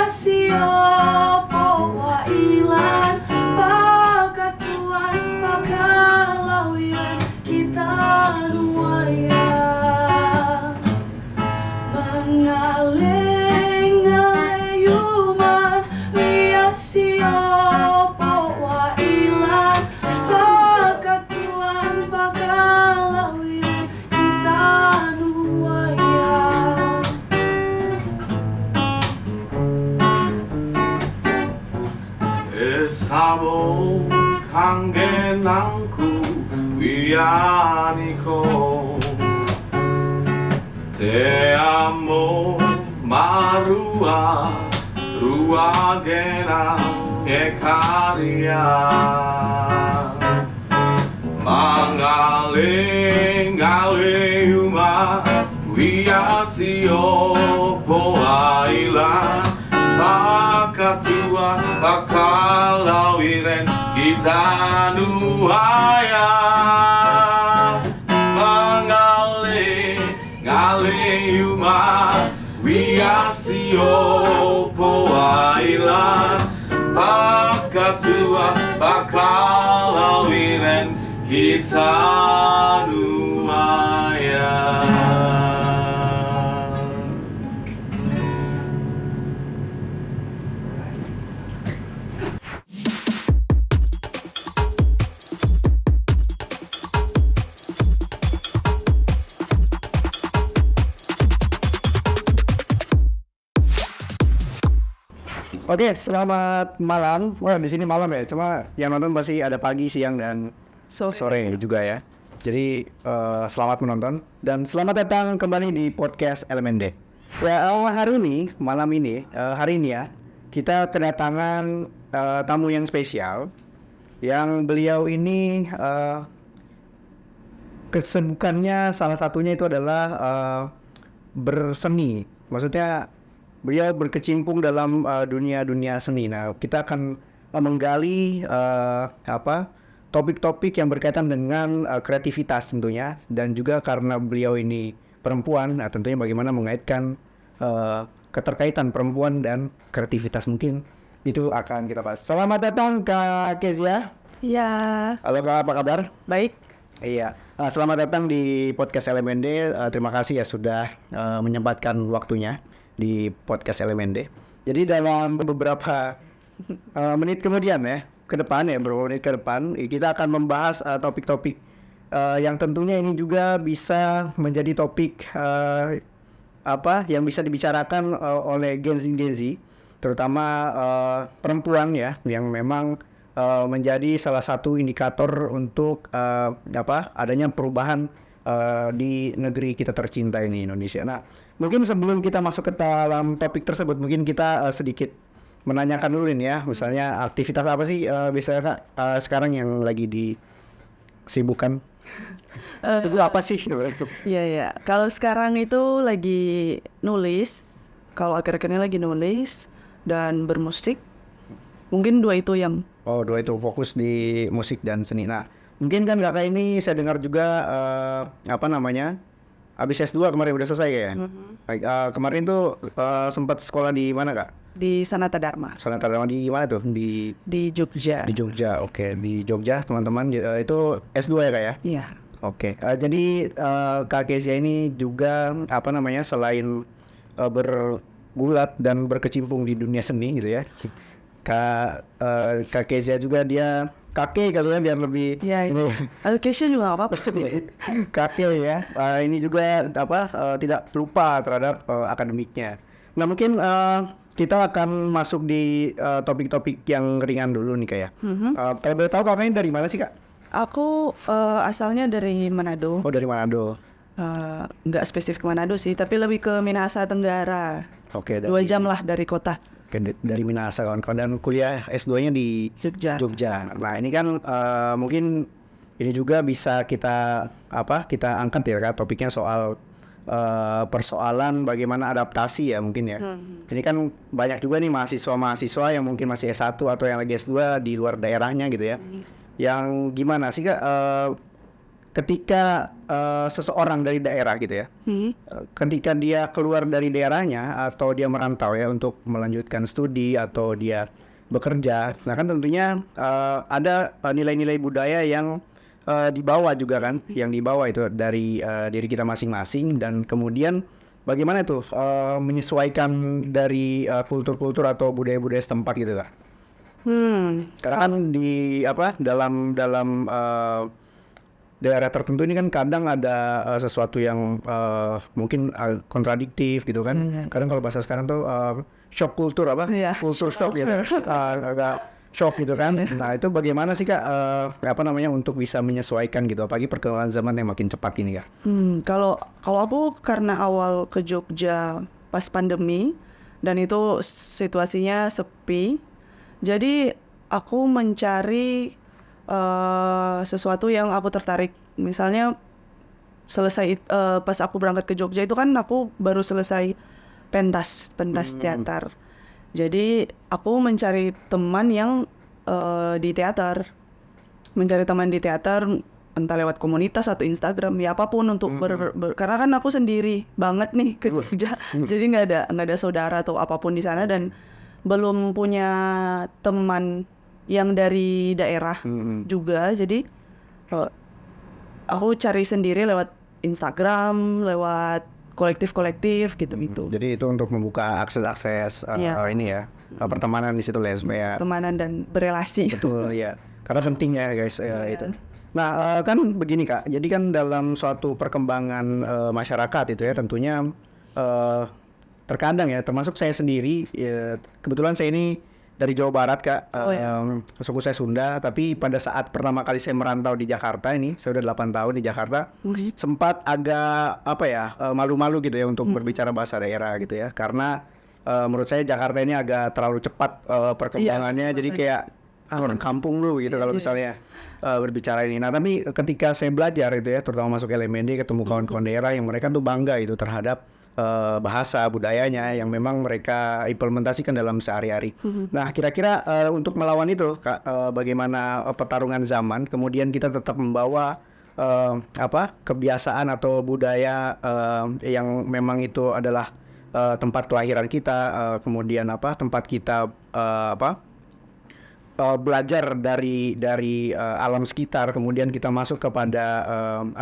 siopo wa ilan pakatuan pakalawian kita nuaya mengaling-alayuman ria siopo wa ilan pakatuan pakalawian kita nuaya. Esamo kangenanku wianiko Te amo marua rua gena ekaria Mangaling aleuma wiasio poaila Pakatua pakalawiren kita nuaya Mangaling-alayuma wiasio poaila Pakatua pakalawiren kita nuaya. Oke, selamat malam. Wah, di sini malam ya. Cuma yang nonton pasti ada pagi, siang, dan sore juga ya. Jadi selamat menonton dan selamat datang kembali di podcast LMND. Ya, hari ini ya, kita kedatangan tamu yang spesial. Yang beliau ini kesibukannya salah satunya itu adalah berseni. Maksudnya beliau berkecimpung dalam dunia seni. Nah, kita akan menggali topik-topik yang berkaitan dengan kreativitas tentunya, dan juga karena beliau ini perempuan, nah tentunya bagaimana mengaitkan keterkaitan perempuan dan kreativitas, mungkin itu akan kita bahas. Selamat datang Kak Kezia. Ya, Halo Kak, apa kabar? baik. Iya, selamat datang di podcast LMND. Terima kasih ya sudah menyempatkan waktunya di podcast LMND. Jadi dalam beberapa menit kemudian ya, beberapa menit ke depan, kita akan membahas topik-topik yang tentunya ini juga bisa menjadi topik yang bisa dibicarakan oleh Gen Z, terutama perempuan ya, yang memang menjadi salah satu indikator untuk adanya perubahan di negeri kita tercinta ini, Indonesia. Nah, mungkin sebelum kita masuk ke dalam topik tersebut, mungkin kita sedikit menanyakan dulu nih ya, misalnya aktivitas apa sih biasanya Kak sekarang yang lagi disibukkan? Itu apa sih? Iya. Kalau sekarang itu lagi nulis. Kalau akhir-akhir ini lagi nulis dan bermusik. Mungkin dua itu yang... Oh, dua itu fokus di musik dan seni. Nah, mungkin kan Kakak ini saya dengar juga habis S2 kemarin udah selesai kayaknya. Kemarin tuh sempat sekolah di mana Kak? Di Sanata Dharma. Sanata Dharma di mana tuh? Di Jogja. Di Jogja, oke. Di Jogja teman-teman, itu S2 ya Kak ya? Iya. Oke. Jadi Kak Kezia ini juga selain bergulat dan berkecimpung di dunia seni gitu ya. Kak Kezia juga dia kakek kalian biar lebih Allocation juga nggak apa-apa. kakek ya. Ini juga tidak lupa terhadap akademiknya. Nah, mungkin kita akan masuk di topik-topik yang ringan dulu nih Kak ya. Kalau boleh tahu kakaknya dari mana sih Kak? Aku asalnya dari Manado. Oh, dari Manado. Nggak spesifik Manado sih, tapi lebih ke Minahasa Tenggara. Oke. 2 jam lah dari kota. Dari Minahasa kawan-kawan, dan kuliah S2-nya di Jogja. Nah, ini kan mungkin ini juga bisa kita angkat ya Kak, topiknya soal persoalan bagaimana adaptasi ya mungkin ya. Ini kan banyak juga nih mahasiswa yang mungkin masih S1 atau yang lagi S2 di luar daerahnya gitu ya. Yang gimana sih Kak ketika seseorang dari daerah gitu ya, ketika dia keluar dari daerahnya atau dia merantau ya untuk melanjutkan studi atau dia bekerja, nah kan tentunya ada nilai-nilai budaya yang dibawa juga kan, yang dibawa itu dari diri kita masing-masing, dan kemudian bagaimana tuh menyesuaikan dari kultur-kultur atau budaya-budaya setempat gitu kan? Karena kan di dalam daerah tertentu ini kan kadang ada sesuatu yang mungkin kontradiktif gitu kan. Kadang kalau bahasa sekarang tuh shock kultur kultur shock gitu. Agak shock gitu kan. Nah, itu bagaimana sih Kak untuk bisa menyesuaikan gitu, apalagi perkembangan zaman yang makin cepat ini Kak? Kalau aku karena awal ke Jogja pas pandemi dan itu situasinya sepi, jadi aku mencari sesuatu yang aku tertarik. Misalnya selesai pas aku berangkat ke Jogja itu kan aku baru selesai pentas teater. Jadi aku mencari teman yang di teater, entah lewat komunitas atau Instagram ya apapun untuk karena kan aku sendiri banget nih ke Jogja, jadi nggak ada saudara atau apapun di sana dan belum punya teman yang dari daerah juga, jadi aku cari sendiri lewat Instagram, lewat kolektif gitu. Jadi itu untuk membuka akses ini ya, pertemanan di situ lah supaya pertemanan dan berelasi. Betul ya, karena penting ya guys itu. Nah kan begini Kak, jadi kan dalam suatu perkembangan masyarakat itu ya tentunya terkadang ya, termasuk saya sendiri ya, kebetulan saya ini dari Jawa Barat Kak, suku saya Sunda, tapi pada saat pertama kali saya merantau di Jakarta ini, saya udah 8 tahun di Jakarta, sempat agak malu-malu gitu ya untuk berbicara bahasa daerah gitu ya, karena menurut saya Jakarta ini agak terlalu cepat perkembangannya, jadi kayak orang kampung lu gitu kalau misalnya berbicara ini. Nah tapi ketika saya belajar itu ya, terutama masuk LMND, ketemu kawan-kawan daerah yang mereka tuh bangga itu terhadap bahasa budayanya yang memang mereka implementasikan dalam sehari-hari. Nah kira-kira untuk melawan itu Kak, bagaimana pertarungan zaman, kemudian kita tetap membawa kebiasaan atau budaya yang memang itu adalah tempat kelahiran kita, kemudian tempat kita belajar dari alam sekitar, kemudian kita masuk kepada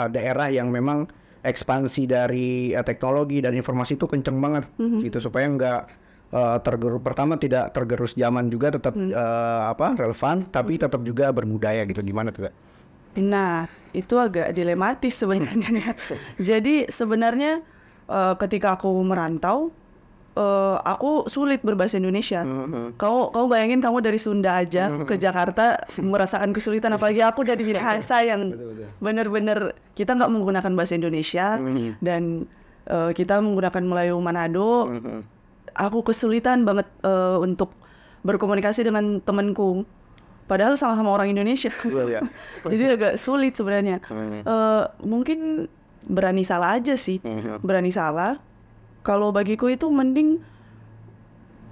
daerah yang memang ekspansi dari teknologi dan informasi itu kenceng banget gitu, supaya nggak tidak tergerus zaman juga, tetap relevan tapi tetap juga berbudaya gitu. Gimana tuh Kak? Nah itu agak dilematis sebenarnya. Jadi sebenarnya ketika aku merantau aku sulit berbahasa Indonesia. Kau bayangin kamu dari Sunda aja ke Jakarta merasakan kesulitan, apalagi aku dari bahasa yang benar-benar kita nggak menggunakan bahasa Indonesia dan kita menggunakan Melayu Manado. Aku kesulitan banget untuk berkomunikasi dengan temanku, padahal sama-sama orang Indonesia. Jadi agak sulit sebenarnya. Mungkin berani salah aja sih, berani salah. Kalau bagiku itu mending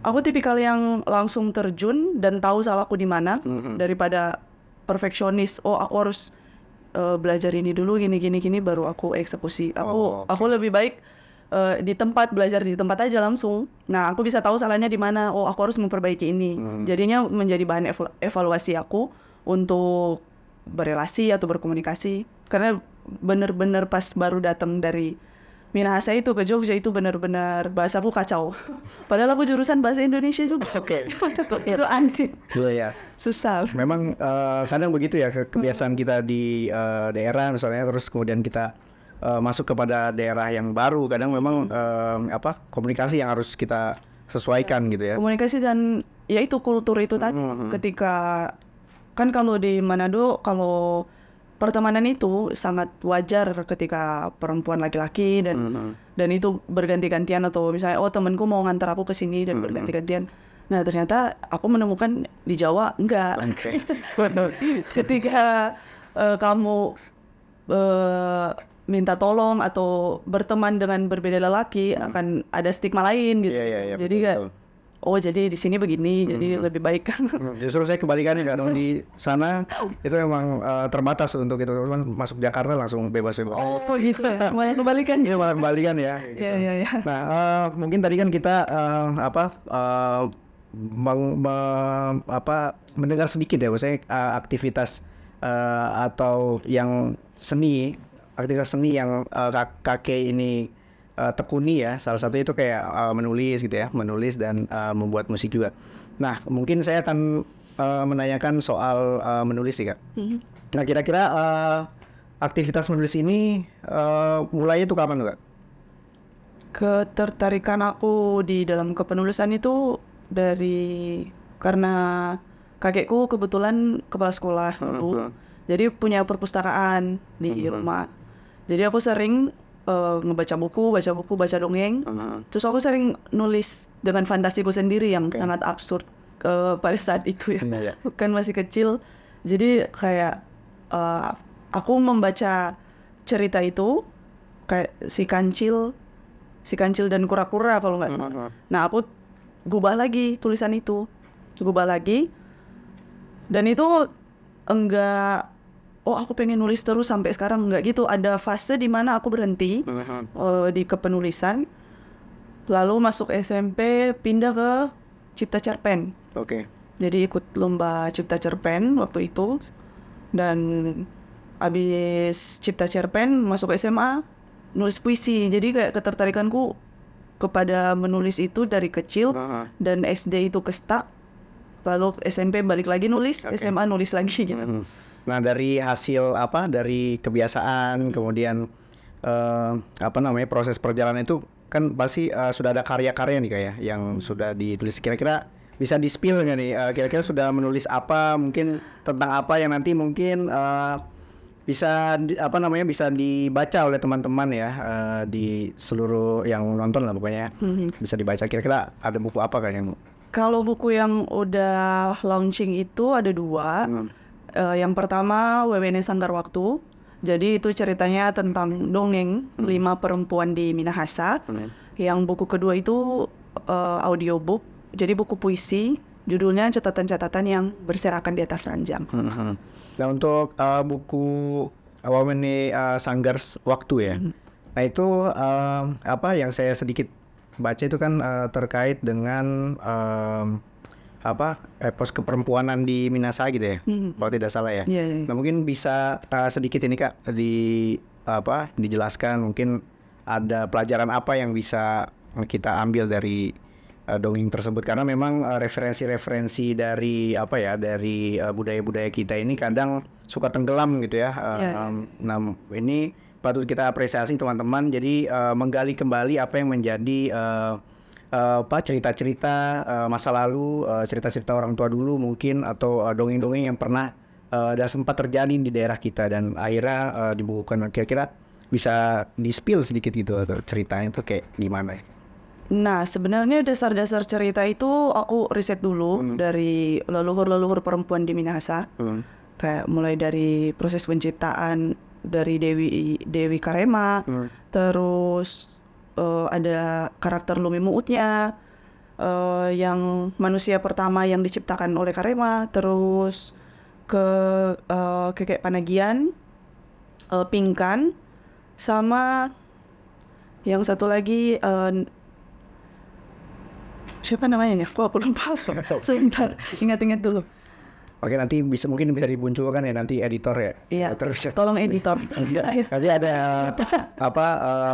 aku tipikal yang langsung terjun dan tahu salahku di mana daripada perfeksionis. Oh aku harus belajar ini dulu gini baru aku eksekusi. Aku lebih baik di tempat, belajar di tempat aja langsung. Nah aku bisa tahu salahnya di mana. Oh aku harus memperbaiki ini. Jadinya menjadi bahan evaluasi aku untuk berelasi atau berkomunikasi. Karena bener-bener pas baru datang dari Minahasa itu ke Jogja itu benar-benar bahasaku kacau. Padahal aku jurusan bahasa Indonesia juga. Itu aneh. Ya. Susah. Memang kadang begitu ya kebiasaan kita di daerah misalnya, terus kemudian kita masuk kepada daerah yang baru, kadang memang komunikasi yang harus kita sesuaikan gitu ya. Komunikasi dan ya itu kultur itu tadi. Ketika kan kalau di Manado kalau pertemanan itu sangat wajar ketika perempuan laki-laki dan itu berganti-gantian, atau misalnya temanku mau ngantar aku ke sini dan berganti-gantian. Nah ternyata aku menemukan di Jawa enggak. Ketika kamu minta tolong atau berteman dengan berbeda lelaki akan ada stigma lain gitu. Jadi oh jadi di sini begini, jadi lebih baik kan. Justru saya kebalikannya kan, di sana itu memang terbatas untuk itu, cuman masuk Jakarta langsung bebas-bebas. Oh gitu ya, malah kebalikan. Iya malah kebalikan ya. Gitu. Iya. Nah mungkin tadi kan kita mendengar sedikit ya, maksudnya aktivitas atau yang aktivitas seni yang kakek ini tekuni ya, salah satu itu kayak menulis gitu ya, menulis dan membuat musik juga. Nah mungkin saya akan menanyakan soal menulis sih Kak. Nah kira-kira aktivitas menulis ini mulainya tuh kapan tuh Kak? Ketertarikan aku di dalam kepenulisan itu karena kakekku kebetulan kepala sekolah dulu, jadi punya perpustakaan di rumah. Jadi aku sering baca buku, baca dongeng. Terus aku sering nulis dengan fantasiku sendiri yang sangat absurd pada saat itu ya. Kan masih kecil. Jadi kayak aku membaca cerita itu kayak si kancil dan kura-kura kalau nggak salah. Nah aku gubah lagi tulisan itu, dan itu enggak, oh aku pengen nulis terus sampai sekarang, enggak gitu. Ada fase di mana aku berhenti di kepenulisan, lalu masuk SMP pindah ke Cipta Cerpen. Jadi ikut lomba Cipta Cerpen waktu itu, dan abis Cipta Cerpen masuk SMA nulis puisi. Jadi kayak ketertarikanku kepada menulis itu dari kecil, dan SD itu stuck, lalu SMP balik lagi nulis, SMA nulis lagi gitu. Nah dari hasil dari kebiasaan kemudian proses perjalanan itu kan pasti sudah ada karya-karya nih kayak yang sudah ditulis. Kira-kira bisa di-spill nggak nih? Kira-kira sudah menulis apa, mungkin tentang apa yang nanti mungkin bisa bisa dibaca oleh teman-teman ya, di seluruh yang nonton lah pokoknya. Bisa dibaca. Kira-kira ada buku apa kan yang? Kalau buku yang udah launching itu ada 2. Yang pertama WWN Sanggar Waktu. Jadi itu ceritanya tentang dongeng 5 perempuan di Minahasa. Yang buku kedua itu audiobook. Jadi buku puisi, judulnya Catatan-catatan yang berserakan di atas ranjang. Nah untuk buku WWN Sanggar Waktu ya. Nah itu yang saya sedikit baca itu kan terkait dengan epos keperempuanan di Minahasa gitu ya, kalau tidak salah ya. Yeah. Nah mungkin bisa sedikit ini Kak dijelaskan, mungkin ada pelajaran apa yang bisa kita ambil dari dongeng tersebut, karena memang referensi-referensi dari dari budaya-budaya kita ini kadang suka tenggelam gitu ya. Nah ini patut kita apresiasi teman-teman. Jadi menggali kembali apa yang menjadi cerita-cerita masa lalu, cerita-cerita orang tua dulu mungkin, atau dongeng-dongeng yang pernah dan sempat terjadi di daerah kita dan akhirnya dibukukan. Kira-kira bisa di-spill sedikit gitu atau ceritanya itu kayak gimana? Nah sebenarnya dasar-dasar cerita itu aku riset dulu dari leluhur-leluhur perempuan di Minahasa. Kayak mulai dari proses penciptaan dari Dewi Karema, terus ada karakter Lumi Muutnya, yang manusia pertama yang diciptakan oleh Karema, terus ke Kekek Panagian, Pingkan, sama yang satu lagi siapa namanya ya? Aku lupa. Sebentar, ingat-ingat dulu. Oke, nanti mungkin bisa dimunculkan ya nanti editor ya. Iya. Terus tolong editor. Nanti ada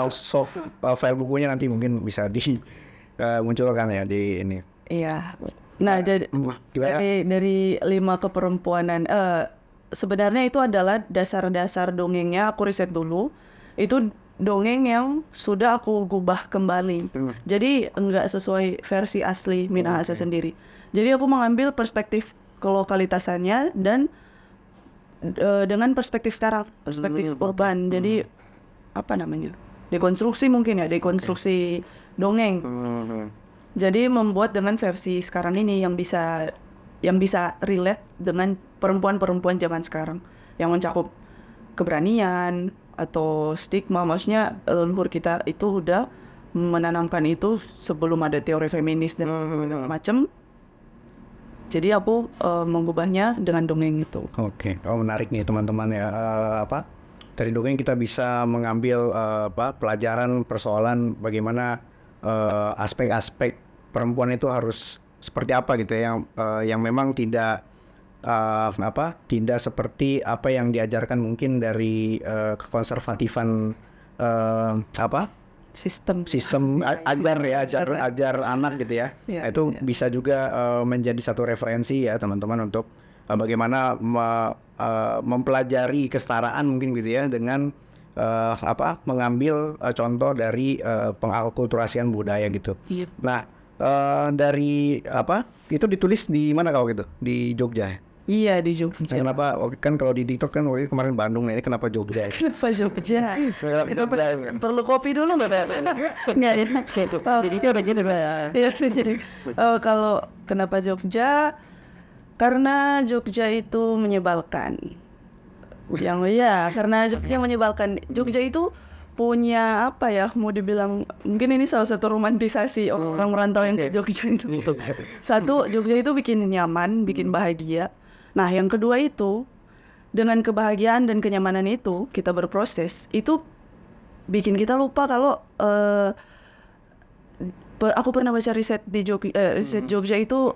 soft file bukunya nanti mungkin bisa dimunculkan ya di ini. Iya. Nah, jadi dari 5 keperempuanan, sebenarnya itu adalah dasar-dasar dongengnya aku riset dulu. Itu dongeng yang sudah aku gubah kembali. Jadi enggak sesuai versi asli Minahasa sendiri. Jadi aku mengambil perspektif kelokalitasannya dan dengan perspektif sekarang, perspektif urban. Jadi dekonstruksi mungkin ya, dekonstruksi dongeng. Jadi membuat dengan versi sekarang ini yang bisa relate dengan perempuan-perempuan zaman sekarang, yang mencakup keberanian atau stigma. Maksudnya leluhur kita itu udah menanamkan itu sebelum ada teori feminis dan segala macam. Jadi aku mengubahnya dengan dongeng itu. Oke, menarik nih teman-teman ya. Dari dongeng kita bisa mengambil pelajaran persoalan bagaimana aspek-aspek perempuan itu harus seperti apa gitu ya, yang memang tidak tidak seperti apa yang diajarkan mungkin dari kekonservatifan sistem ajar anak gitu ya. Iya, Itu bisa juga menjadi satu referensi ya teman-teman untuk bagaimana mempelajari kesetaraan mungkin gitu ya dengan mengambil contoh dari pengakulturasian budaya gitu. Iya. Nah, dari itu ditulis di mana kalau gitu? Di Jogja. Iya, di Jogja. Kenapa? Kan kalau di TikTok kan waktu kemarin Bandung, ini kenapa Jogja? Kenapa Jogja? Kenapa Jogja? Perlu kopi dulu nggak? Nggak enak gitu. Jadi itu udah gini Pak. Iya, jadi kalau kenapa Jogja? Karena Jogja itu menyebalkan. Karena Jogja menyebalkan. Jogja itu punya apa ya? Mau dibilang mungkin ini salah satu romantisasi orang merantau yang ke Jogja itu. Satu, Jogja itu bikin nyaman, bikin bahagia. Nah, yang kedua itu dengan kebahagiaan dan kenyamanan itu kita berproses itu bikin kita lupa kalau aku pernah baca riset di riset Jogja itu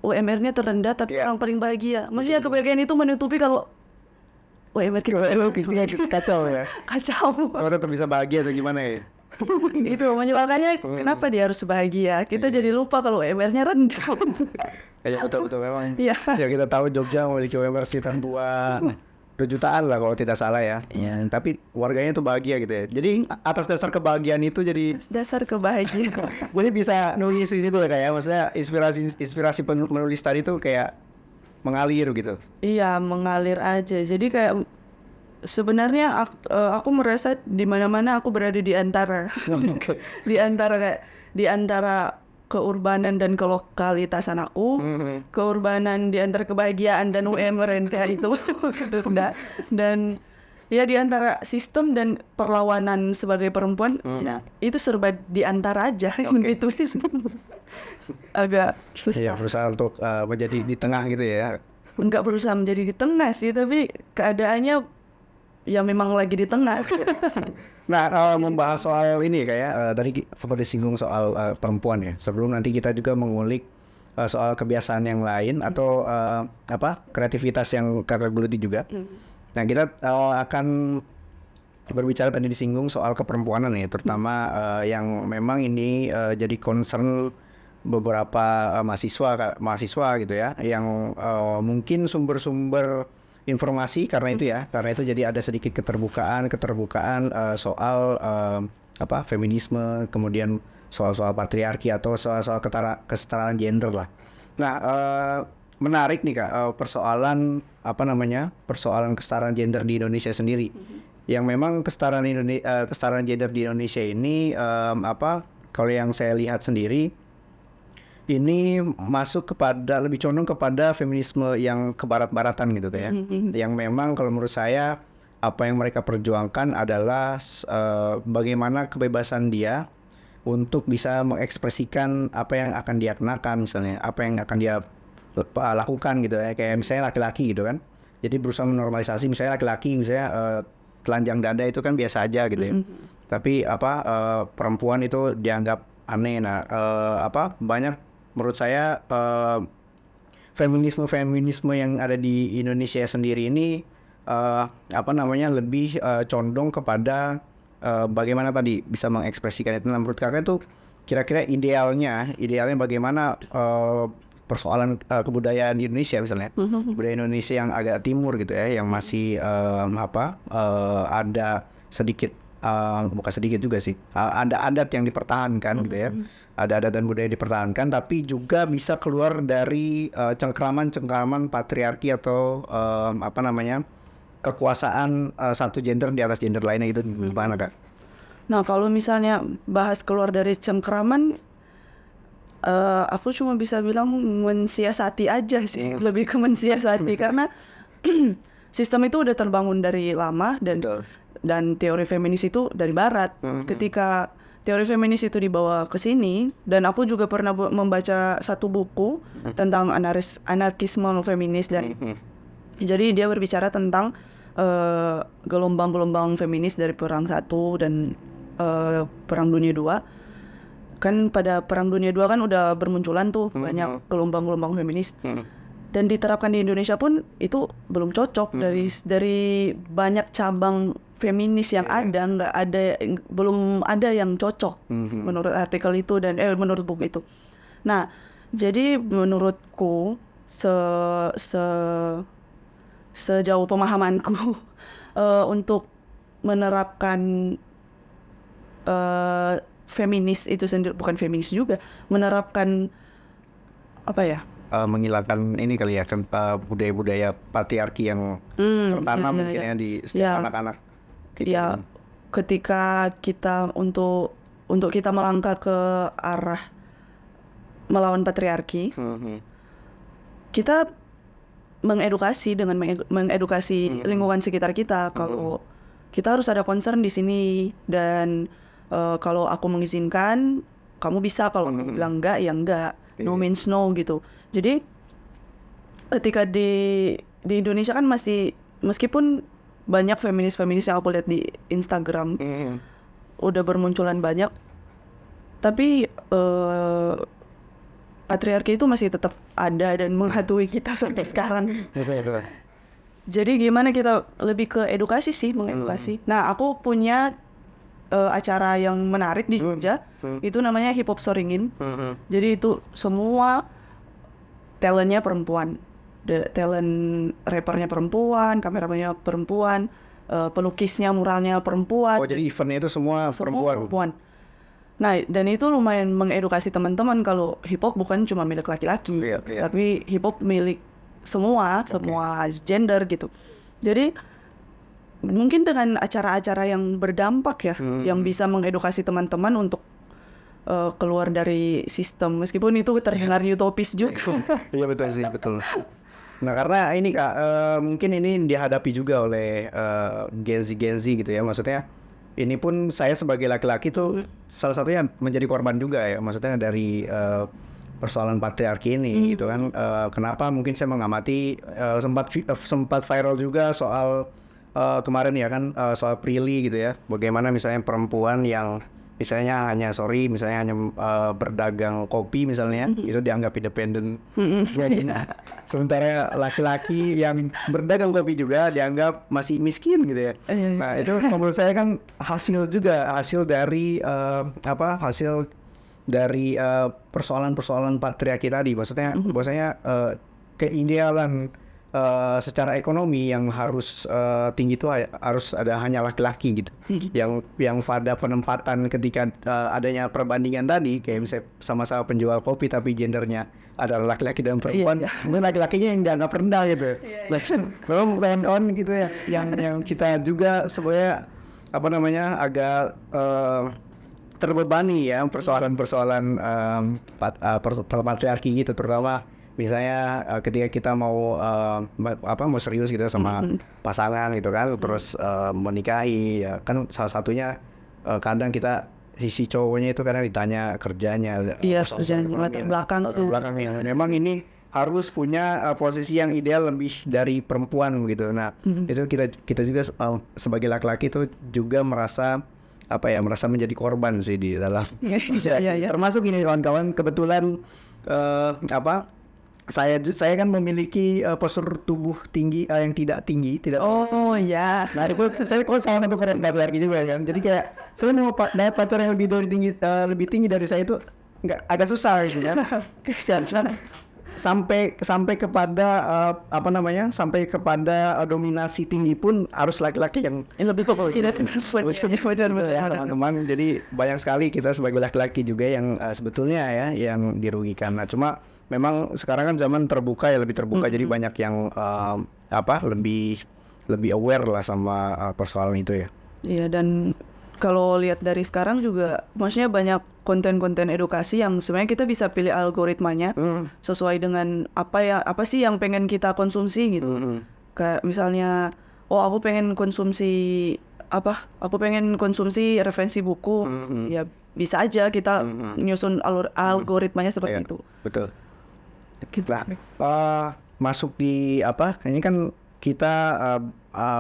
UMR-nya terendah tapi orang paling bahagia. Maksudnya kebahagiaan itu menutupi kalau UMR kita kacau ya. kacau. Kalau tetap bisa bahagia atau gimana ya? Itu makanya kenapa dia harus bahagia? Kita jadi lupa kalau UMR-nya rendah. Ya betul memang. Iya. Ya kita tahu Jogja memiliki UMR sekitar 2 jutaan lah kalau tidak salah ya. Tapi warganya tuh bahagia gitu ya. Jadi atas dasar kebahagiaan itu jadi Dasar kebahagiaan. gue bisa nulis di situ ya kayak maksudnya inspirasi menulis tadi tuh kayak mengalir gitu. Iya, mengalir aja. Jadi kayak sebenarnya aku merasa di mana-mana aku berada di antara di antara keurbanan dan kelokalitasan aku, keurbanan di antara kebahagiaan dan UMR itu dan ya di antara sistem dan perlawanan sebagai perempuan, nah, itu serba di antara aja gitu. Agak susah. Iya, berusaha untuk menjadi di tengah gitu ya. Enggak berusaha menjadi di tengah sih, tapi keadaannya ya memang lagi di tengah. Nah, membahas soal ini kayak tadi seperti singgung soal perempuan ya. Sebelum nanti kita juga mengulik soal kebiasaan yang lain atau kreativitas yang kakak geluti juga. Nah, kita akan berbicara tadi disinggung soal keperempuanan ya, terutama yang memang ini jadi concern beberapa mahasiswa gitu ya, yang mungkin sumber-sumber informasi karena itu jadi ada sedikit keterbukaan soal feminisme, kemudian soal patriarki atau soal kesetaraan gender lah. Nah, menarik nih Kak, persoalan kesetaraan gender di Indonesia sendiri. Yang memang kesetaraan gender di Indonesia ini kalau yang saya lihat sendiri ini masuk lebih condong kepada feminisme yang kebarat-baratan gitu kayak. Yang memang kalau menurut saya apa yang mereka perjuangkan adalah bagaimana kebebasan dia untuk bisa mengekspresikan apa yang akan dia kenakan, misalnya apa yang akan dia lakukan gitu ya, kayak misalnya laki-laki gitu kan. Jadi berusaha menormalisasi misalnya laki-laki misalnya telanjang dada itu kan biasa aja gitu ya. Tapi perempuan itu dianggap aneh. Nah, banyak menurut saya feminisme yang ada di Indonesia sendiri ini lebih condong kepada bagaimana tadi bisa mengekspresikan itu. Nah, menurut kakak itu kira-kira idealnya bagaimana persoalan kebudayaan di Indonesia misalnya, budaya Indonesia yang agak timur gitu ya, yang masih ada sedikit bukan sedikit juga sih, ada adat yang dipertahankan gitu ya, ada adat dan budaya dipertahankan, tapi juga bisa keluar dari cengkraman patriarki atau kekuasaan satu gender di atas gender lainnya. Itu gimana Kak? Nah, kalau misalnya bahas keluar dari cengkraman, aku cuma bisa bilang mensiasati aja sih, lebih ke mensiasati karena sistem itu udah terbangun dari lama dan teori feminis itu dari barat. Ketika teori feminis itu dibawa ke sini, dan aku juga pernah membaca satu buku tentang anarkisme feminis, dan jadi dia berbicara tentang gelombang-gelombang feminis dari Perang 1 dan Perang Dunia 2. Kan pada Perang Dunia 2 kan udah bermunculan tuh banyak gelombang-gelombang feminis. Dan diterapkan di Indonesia pun itu belum cocok. Dari banyak cabang feminis yang ada, belum ada yang cocok menurut artikel itu dan menurut buku itu. Nah, jadi menurutku sejauh pemahamanku untuk menerapkan feminis itu sendiri, bukan feminis juga, menerapkan apa ya? Menghilangkan ini kali ya, budaya-budaya patriarki yang tertanam mungkin ya di setiap anak-anak. Gitu. Ya, ketika kita untuk kita melangkah ke arah melawan patriarki, kita mengedukasi dengan mengedukasi lingkungan sekitar kita kalau kita harus ada concern di sini, dan kalau aku mengizinkan kamu bisa, kalau aku bilang enggak ya enggak, no means no gitu. Jadi ketika di Indonesia kan masih, meskipun banyak feminis yang aku lihat di Instagram udah bermunculan banyak, tapi patriarki itu masih tetap ada dan menghantui kita sampai sekarang. Jadi gimana kita lebih ke edukasi sih, mengedukasi. Nah, aku punya acara yang menarik di Jogja, itu namanya Hip Hop Soringin. Jadi itu semua talentnya perempuan, talent rappernya perempuan, kameramannya perempuan, pelukisnya, muralnya perempuan. Oh, jadi eventnya itu semua perempuan. Nah, dan itu lumayan mengedukasi teman-teman kalau hip hop bukan cuma milik laki-laki, tapi hip hop milik semua gender gitu. Jadi mungkin dengan acara-acara yang berdampak ya, yang bisa mengedukasi teman-teman untuk keluar dari sistem, meskipun itu terdengar utopis juga. Iya betul sih, betul. Nah karena ini Kak, mungkin ini dihadapi juga oleh Gen Z gitu ya, maksudnya ini pun saya sebagai laki-laki tuh salah satunya menjadi korban juga ya, maksudnya dari persoalan patriarki ini gitu kan. Kenapa mungkin saya mengamati sempat viral juga soal kemarin ya kan, soal Prilly gitu ya, bagaimana misalnya perempuan yang misalnya hanya berdagang kopi misalnya, itu dianggap independen. Sementara laki-laki yang berdagang kopi juga dianggap masih miskin gitu ya. Nah itu menurut saya kan hasil dari persoalan patriarki tadi. Maksudnya keidealan secara ekonomi yang harus tinggi itu harus ada hanya laki-laki gitu. Yang pada penempatan ketika adanya perbandingan tadi, kayak misalnya sama-sama penjual kopi tapi gendernya adalah laki-laki dan perempuan, mungkin laki-lakinya yang dianggap rendah gitu. Memang kawan-kawan gitu ya, yang kita juga sebenarnya agak terbebani ya persoalan patriarki gitu, terutama misalnya ketika kita mau serius gitu sama pasangan gitu kan, terus menikahi ya kan, salah satunya kadang kita sisi cowoknya itu kadang ditanya kerjanya, kerjanya, latar belakangnya. Memang ini harus punya posisi yang ideal lebih dari perempuan gitu. Nah itu kita juga sebagai laki-laki itu juga merasa menjadi korban sih di dalam. Termasuk ini kawan-kawan, kebetulan saya kan memiliki postur tubuh tinggi yang tidak tinggi. Oh ya. Nah itu saya salah satu keren patriarki juga kan. Jadi kayak sebenarnya mau dapat pacar yang lebih tinggi dari saya itu agak susah gitu kan. sampai kepada dominasi tinggi pun harus laki-laki yang lebih kok. Teman-teman, jadi banyak sekali kita sebagai laki-laki juga yang sebetulnya ya yang dirugikan. Nah cuma memang sekarang kan zaman terbuka ya, lebih terbuka, jadi banyak yang lebih aware lah sama persoalan itu ya. Iya, dan kalau lihat dari sekarang juga, maksudnya banyak konten-konten edukasi yang sebenarnya kita bisa pilih algoritmanya sesuai dengan apa sih yang pengen kita konsumsi gitu. Kayak misalnya, aku pengen konsumsi referensi buku, ya bisa aja kita nyusun algoritmanya seperti Iya, itu. betul. Kita masuk di apa? Ini kan kita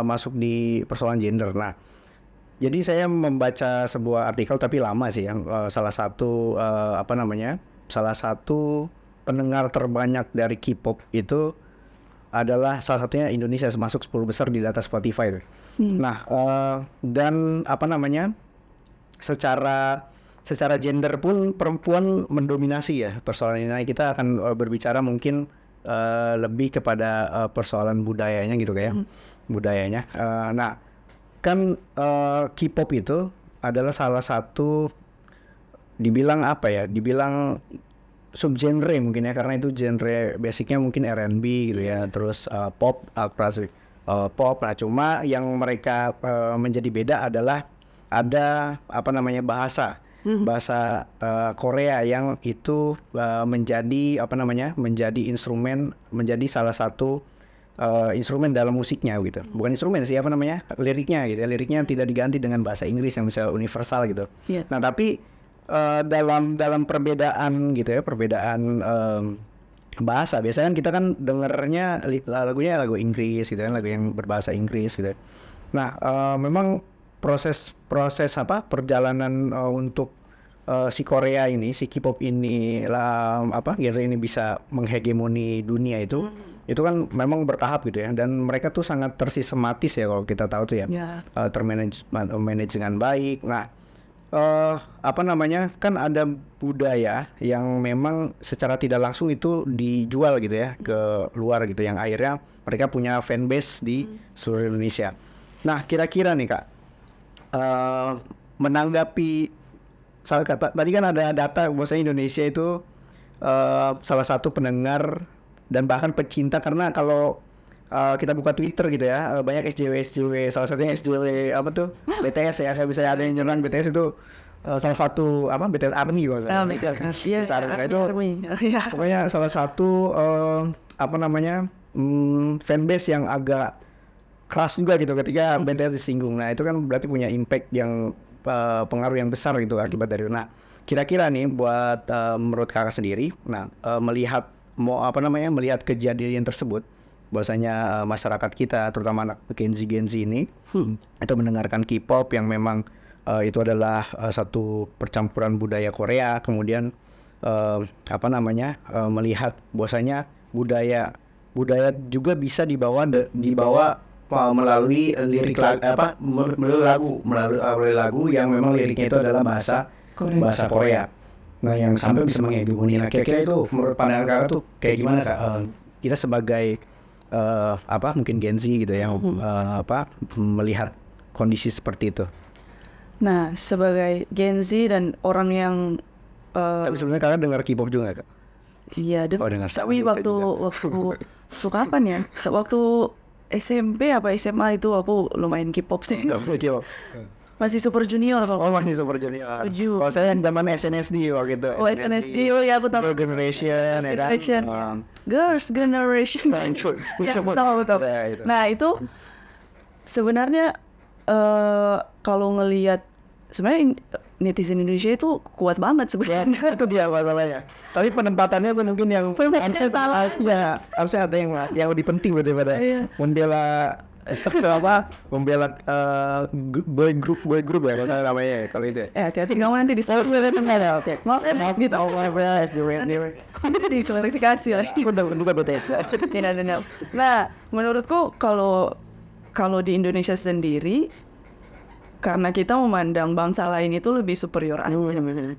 masuk di persoalan gender. Nah, jadi saya membaca sebuah artikel tapi lama sih yang salah satu salah satu pendengar terbanyak dari K-pop itu adalah salah satunya Indonesia, masuk 10 besar di data Spotify. Nah, dan secara gender pun perempuan mendominasi ya persoalan ini. Nah, kita akan berbicara mungkin lebih kepada persoalan budayanya gitu kayak budayanya. Nah, kan K-pop itu adalah salah satu dibilang subgenre mungkin ya, karena itu genre basicnya mungkin R&B gitu ya, terus pop, pop. Nah, cuma yang mereka menjadi beda adalah ada bahasa Korea yang itu menjadi instrumen, menjadi salah satu instrumen dalam musiknya gitu. Bukan instrumen sih, liriknya gitu ya. Liriknya tidak diganti dengan bahasa Inggris yang bisa universal gitu. Yeah. Nah, tapi dalam perbedaan gitu ya, perbedaan bahasa, biasanya kan kita kan dengernya lagunya lagu Inggris gitu kan, lagu yang berbahasa Inggris gitu. Nah, memang proses perjalanan untuk si Korea ini, si K-pop ini genre ini bisa menghegemoni dunia itu kan memang bertahap gitu ya, dan mereka tuh sangat tersistematis ya kalau kita tahu tuh ya. Termanage dengan baik. Nah, kan ada budaya yang memang secara tidak langsung itu dijual gitu ya ke luar gitu, yang akhirnya mereka punya fanbase di seluruh Indonesia. Nah, kira-kira nih Kak, menanggapi tadi kan ada data bahwasanya Indonesia itu salah satu pendengar dan bahkan pecinta, karena kalau kita buka Twitter gitu ya, banyak SJW, salah satunya SJW BTS ya, bisa ada yang nyerang BTS itu salah satu BTS Army kalau saya. BTS Army itu pokoknya salah satu fanbase yang agak keras juga gitu ketika BTS disinggung. Nah, itu kan berarti punya impact yang pengaruh yang besar gitu akibat dari itu. Nah, kira-kira nih buat menurut Kakak sendiri, melihat melihat kejadian tersebut, bahwasanya masyarakat kita terutama anak Gen Z ini itu mendengarkan K-pop yang memang itu adalah satu percampuran budaya Korea, kemudian melihat bahwasanya budaya juga bisa dibawa melalui lirik melalui lagu yang memang liriknya itu adalah bahasa Korea. Nah, yang sampai bisa menghegemoni. Nah, kira-kira itu menurut pandangan Kakak tuh kayak gimana Kak? Kita sebagai mungkin Gen Z gitu yang melihat kondisi seperti itu. Nah, sebagai Gen Z dan orang yang tapi sebenarnya Kakak dengar K-pop juga Kak? Iya, dengar. Tapi waktu kapan ya? Waktu SMP apa SMA itu aku lumayan K-pop sih. Masih Super Junior kalau. Oh, masih Super Junior. Kalau saya yang zaman SNSD waktu itu. Oh, SNSD, oh ya aku tahu. Generation, ya kan? Girls Generation. Ya, tahu. Nah, itu sebenarnya kalau ngelihat sebenarnya netizen Indonesia itu kuat banget sebenarnya. Itu dia masalahnya. Tapi penempatannya tuh mungkin yang salah. Ya, harusnya ada yang lebih penting daripada membela boy group ya kalau namanya kalau itu. Hati-hati kamu nanti disebut oke. Maaf gitu. Nanti diklarifikasi lagi. Udah BTS. Tidak. Nah, menurutku kalau di Indonesia sendiri, karena kita memandang bangsa lain itu lebih superior aja.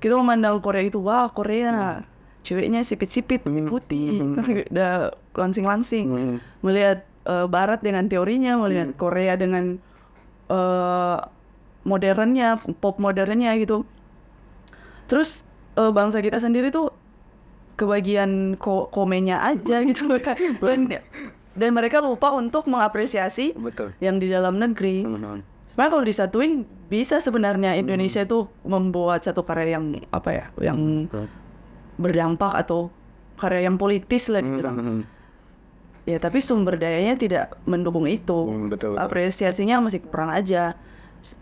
Kita memandang Korea itu, wah Korea, ceweknya sipit-sipit, putih, udah langsing-langsing. Melihat Barat dengan teorinya, melihat Korea dengan modernnya, pop modernnya gitu. Terus bangsa kita sendiri tuh kebagian komennya aja gitu kan. Dan mereka lupa untuk mengapresiasi yang di dalam negeri. Sebenarnya kalau disatuin bisa sebenarnya Indonesia itu membuat satu karya yang yang berdampak atau karya yang politis lah dibilang. Ya tapi sumber dayanya tidak mendukung itu. Betul. Apresiasinya masih kurang aja.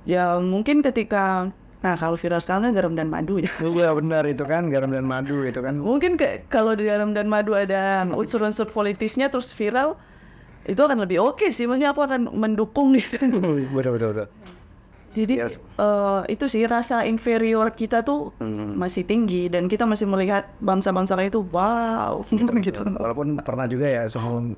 Ya mungkin ketika Nah kalau viral sekarang kan garam dan madu ya. Iya benar itu kan garam dan madu itu kan. Mungkin kalau di garam dan madu ada unsur-unsur politisnya terus viral, itu akan lebih oke sih. Maksudnya aku akan mendukung gitu. Betul. Jadi Yes. itu sih rasa inferior kita tuh masih tinggi dan kita masih melihat bangsa-bangsa lain itu wow gitu. Walaupun pernah juga ya,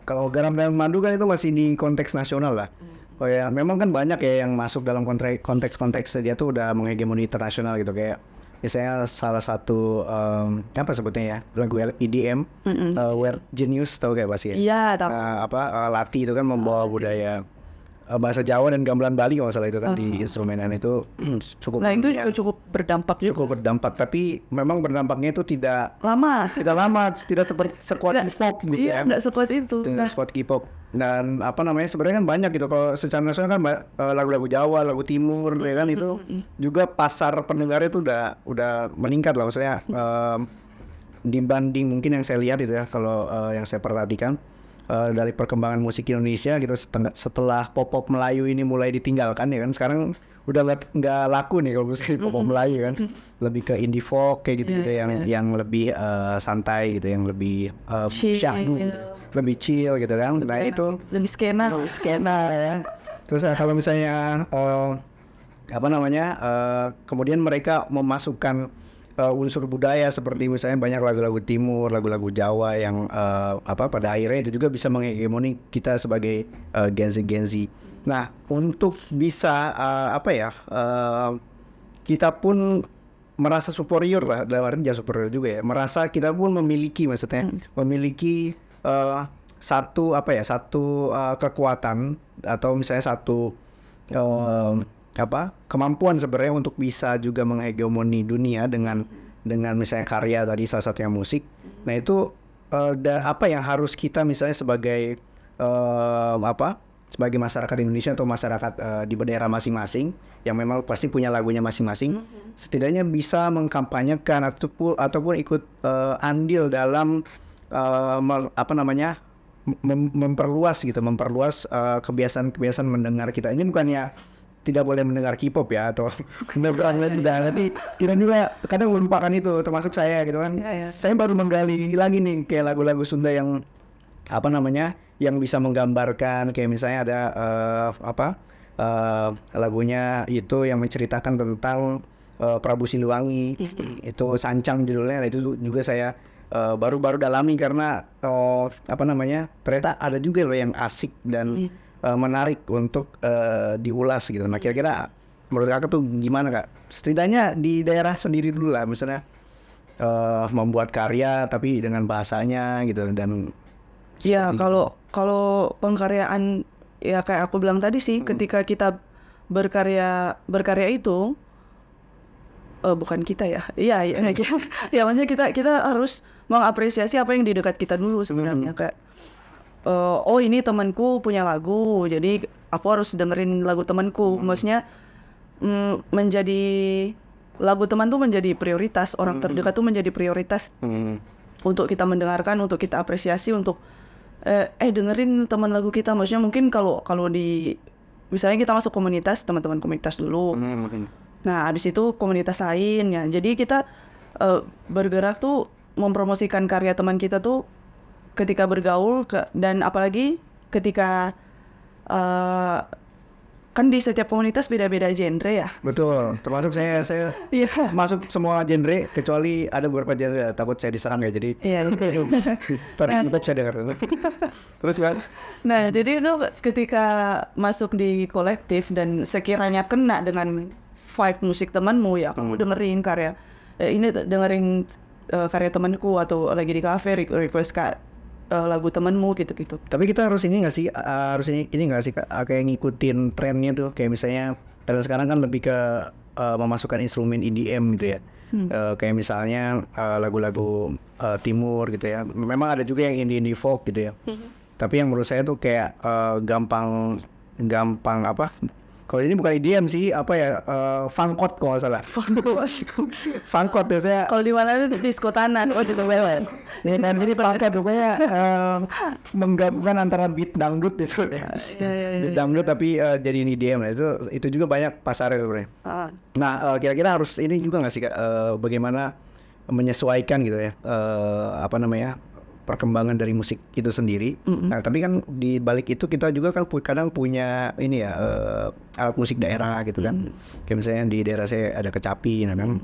kalau garam dan madu kan itu masih di konteks nasional lah. Oh ya, memang kan banyak ya yang masuk dalam konteks dia tuh udah menghegemoni internasional gitu, kayak misalnya salah satu apa sebutnya ya, lagu EDM, Weird Genius, tahu kayak pasti ya? Iya, tapi Lati itu kan membawa budaya bahasa Jawa dan gamelan Bali kalau nggak salah itu kan di instrumenan itu cukup nah itu juga cukup berdampak juga. cukup berdampak, tapi memang berdampaknya itu tidak Lama. tidak seperti sekuat K-pop gitu Iya, ya. nggak sekuat itu. Dengan Nah, spot K-pop dan apa namanya sebenarnya kan banyak gitu, kalau secara nasional kan lagu-lagu Jawa, lagu Timur ya kan itu juga pasar pendengarnya itu udah meningkat lah, maksudnya dibanding mungkin yang saya lihat itu ya, kalau yang saya perhatikan dari perkembangan musik Indonesia gitu setelah pop Melayu ini mulai ditinggalkan ya kan, sekarang udah nggak laku nih kalau musik pop Melayu kan, lebih ke indie folk kayak gitu yang lebih santai gitu, yang lebih Chill. syahdu, lebih chill gitu kan. Nah itu lebih skena. ya. Terus kalau misalnya apa namanya kemudian mereka memasukkan unsur budaya seperti misalnya banyak lagu-lagu Timur, lagu-lagu Jawa yang pada akhirnya itu juga bisa menghegemoni kita sebagai Gen Z. Nah untuk bisa kita pun merasa superior lah, dalam arti jangan superior juga ya, merasa kita pun memiliki memiliki satu kekuatan atau misalnya satu kemampuan sebenarnya untuk bisa juga menghegemoni dunia dengan misalnya karya tadi salah satunya musik. Nah itu apa yang harus kita misalnya sebagai sebagai masyarakat Indonesia atau masyarakat di daerah masing-masing yang memang pasti punya lagunya masing-masing, setidaknya bisa mengkampanyekan ataupun ikut andil dalam memperluas kebiasaan mendengar kita. Ini bukannya tidak boleh mendengar K-pop ya atau benar-benar tidak, nanti kita juga kadang melupakan itu, termasuk saya gitu kan. Saya baru menggali lagi nih kayak lagu-lagu Sunda yang yang bisa menggambarkan, kayak misalnya ada lagunya itu yang menceritakan tentang Prabu Siliwangi, itu Sancang judulnya. Itu juga saya baru dalami karena ternyata ada juga loh yang asik dan menarik untuk diulas gitu. Nah kira-kira menurut kakak tuh gimana kak? Setidaknya di daerah sendiri dulu lah, misalnya membuat karya tapi dengan bahasanya gitu. Dan ya kalau pengkaryaan ya kayak aku bilang tadi sih, ketika kita berkarya itu bukan kita ya. Iya ya maksudnya kita harus mengapresiasi apa yang di dekat kita dulu sebenarnya. Kayak oh ini temanku punya lagu, jadi aku harus dengerin lagu temanku. Maksudnya menjadi lagu teman tuh menjadi prioritas, orang terdekat tuh menjadi prioritas untuk kita mendengarkan, untuk kita apresiasi, untuk dengerin teman lagu kita. Maksudnya mungkin kalau di misalnya kita masuk komunitas, teman-teman komunitas dulu. Nah habis itu komunitas lain ya. Jadi kita bergerak tuh mempromosikan karya teman kita tuh ketika bergaul dan apalagi ketika kan di setiap komunitas beda-beda genre ya. betul, termasuk saya masuk semua genre kecuali ada beberapa genre takut saya diserang ya, jadi kita bisa dengar. Terus kan? Nah jadi itu ketika masuk di kolektif dan sekiranya kena dengan vibe musik temanmu ya, kamu dengerin karya dengerin karya temanku, atau lagi di kafe request lagu temanmu gitu. Tapi kita harus ini nggak sih, kayak ngikutin trennya tuh, kayak misalnya tren sekarang kan lebih ke memasukkan instrumen EDM gitu ya. Kayak misalnya lagu-lagu Timur gitu ya. Memang ada juga yang indie folk gitu ya. Tapi yang menurut saya tuh kayak gampang Kalau ini bukan EDM sih, apa ya? Funkot kalau nggak salah. Funkot ya saya. Kalau di mana itu disco tanah. Oh, di Tobel. Dan ini pakai rupanya menggabungkan antara beat dangdut ya sebenarnya. Beat dangdut tapi jadi EDM. Nah, itu juga banyak pasarnya sebenarnya. Nah, kira-kira harus ini juga nggak sih Kak, bagaimana menyesuaikan gitu ya, apa namanya, perkembangan dari musik itu sendiri. Nah, tapi kan di balik itu kita juga kan kadang punya ini ya, alat musik daerah gitu kan. Kayak misalnya di daerah saya ada kecapi, nah memang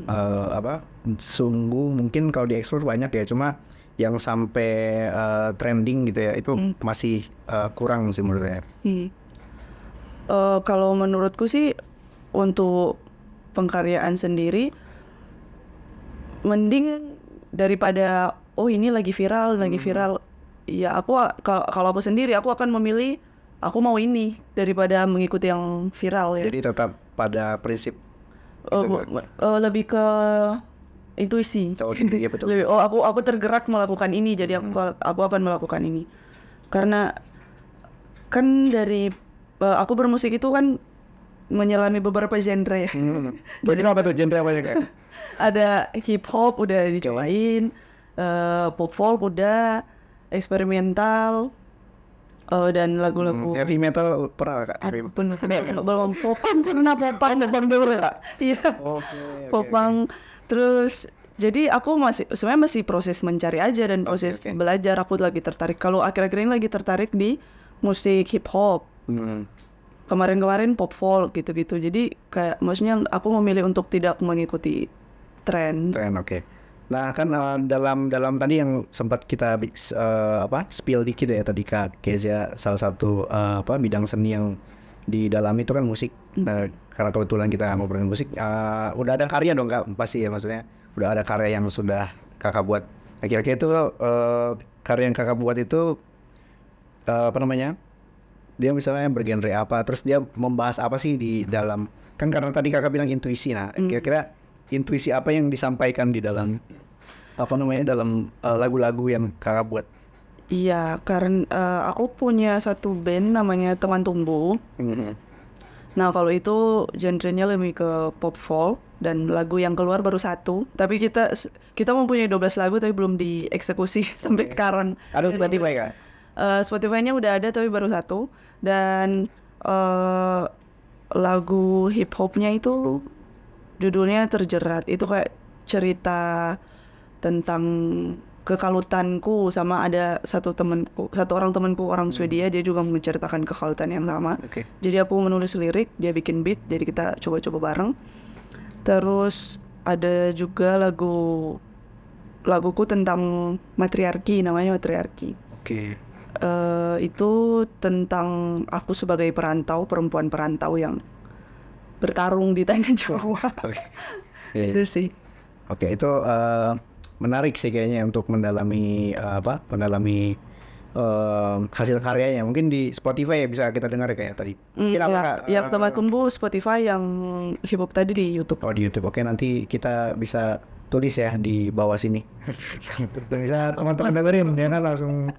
apa, sungguh mungkin kalau diekspor banyak ya, cuma yang sampai trending gitu ya, itu masih kurang sih menurut saya. Kalau menurutku sih untuk pengkaryaan sendiri mending daripada ini lagi viral. Ya aku kalau aku sendiri aku akan memilih aku mau ini daripada mengikuti yang viral ya. Jadi tetap pada prinsip Lebih ke intuisi. Iya betul. Aku tergerak melakukan ini, jadi aku akan melakukan ini. Karena kan dari aku bermusik itu kan menyelami beberapa genre ya. Jadi apa tuh genre apa ya Kak? Ada hip hop udah dicobain, pop folk udah, eksperimental, dan lagu-lagu Heavy metal pernah Kak? belum popang karena popang dulu ya. Iya. Popang. Terus jadi aku sebenarnya masih proses mencari aja dan proses belajar. Aku lagi tertarik. Kalau akhir-akhir ini lagi tertarik di musik hip hop. Kemarin-kemarin pop folk gitu-gitu. Jadi kayak maksudnya aku memilih untuk tidak mengikuti tren. Oke. Nah kan dalam tadi yang sempat kita spill dikit ya tadi Kak Kezia, salah satu bidang seni yang di dalam itu kan musik. Nah, karena kebetulan kita ngobrolin musik, udah ada karya dong Kak, pasti ya, maksudnya udah ada karya yang sudah Kakak buat. Nah, kira-kira itu karya yang Kakak buat itu apa namanya? Dia misalnya bergenre apa, terus dia membahas apa sih di dalam, kan karena tadi Kakak bilang intuisi. Nah, kira-kira intuisi apa yang disampaikan di dalam apa namanya, dalam lagu-lagu yang Kakak buat? Iya, karena aku punya satu band namanya Teman Tumbuh. Nah, kalau itu genrenya lebih ke pop folk dan lagu yang keluar baru satu. Tapi kita mempunyai 12 lagu tapi belum dieksekusi sampai sekarang. Ada Spotify Kak? Spotify-nya udah ada tapi baru satu. Dan lagu hip hopnya itu judulnya Terjerat. Itu kayak cerita tentang kekalutanku, sama ada satu orang temanku orang Swedia, dia juga menceritakan kekalutan yang sama. Jadi aku menulis lirik, dia bikin beat, jadi kita coba-coba bareng. Terus ada juga laguku tentang matriarki, namanya Matriarki. Itu tentang aku sebagai perempuan perantau yang bertarung di tanah Jawa. Itu sih. Itu menarik sih kayaknya untuk mendalami hasil karyanya. Mungkin di Spotify ya bisa kita dengar kayak tadi. Yang Teman Tumbuh Spotify, yang hip hop tadi di YouTube. Di YouTube. Oke, nanti kita bisa tulis ya di bawah sini. Bisa teman-teman dengerin ya kan, langsung.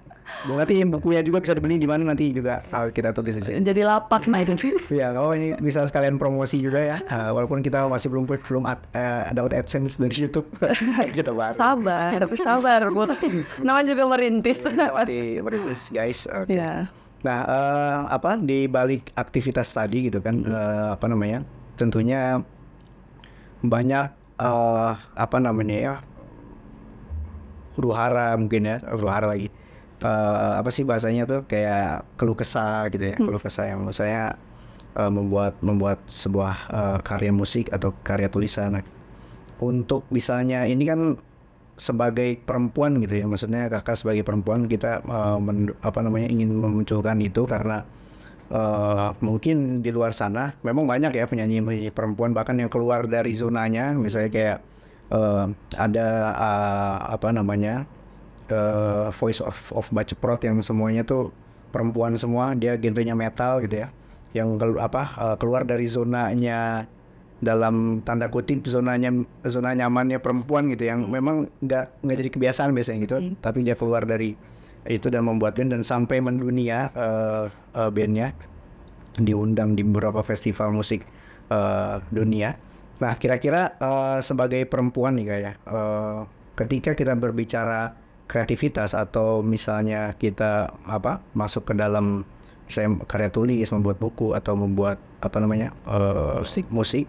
Nanti bukunya juga bisa dibeli di mana, nanti juga kita tulis di sini. Jadi lapak itu. Ya, ini bisa sekalian promosi juga ya. Walaupun kita masih belum dapat AdSense dari YouTube. Kita baru. Sabar. Namanya juga merintis. Masih merintis guys. Nah, di balik aktivitas tadi gitu kan, tentunya banyak huru-hara mungkin ya, huru-hara lagi. Apa sih bahasanya tuh, kayak keluh kesah gitu ya, keluh kesah yang menurut saya membuat sebuah karya musik atau karya tulisan. Untuk misalnya ini kan sebagai perempuan gitu ya, maksudnya Kakak sebagai perempuan, kita ingin memunculkan itu karena mungkin di luar sana memang banyak ya penyanyi perempuan bahkan yang keluar dari zonanya, misalnya kayak ada Voice of Baceprot yang semuanya tuh perempuan semua, dia genrenya metal gitu ya, yang keluar dari zonanya, dalam tanda kutip zona nyamannya perempuan gitu, yang memang nggak jadi kebiasaan biasanya gitu, tapi dia keluar dari itu dan membuat band dan sampai mendunia bandnya. diundang di beberapa festival musik dunia. Nah, kira-kira sebagai perempuan nih kayak ketika kita berbicara kreativitas atau misalnya kita masuk ke dalam misalnya karya tulis, membuat buku atau membuat musik.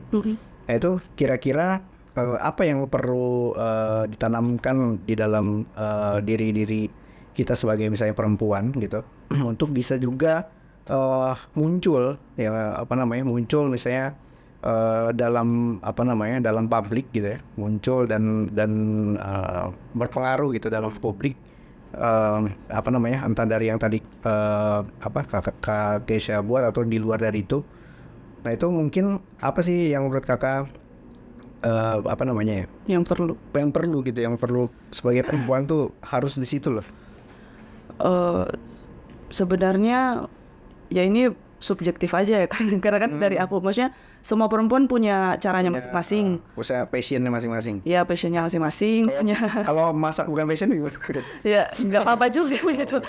Nah, itu kira-kira apa yang perlu ditanamkan di dalam diri kita sebagai misalnya perempuan gitu untuk bisa juga muncul misalnya dalam dalam publik gitu ya, muncul dan berpengaruh gitu dalam publik, entah dari yang tadi Kak Keisha buat atau di luar dari itu. Nah, itu mungkin apa sih yang menurut kakak yang perlu gitu, yang perlu sebagai perempuan tuh harus di situ loh. Sebenarnya ya ini subjektif aja ya kan, karena kan dari aku, maksudnya semua perempuan punya caranya masing-masing. Usaha passionnya masing-masing. Ya passionnya masing-masing. Kalau masak bukan passion gimana? Ya nggak apa-apa juga gitu.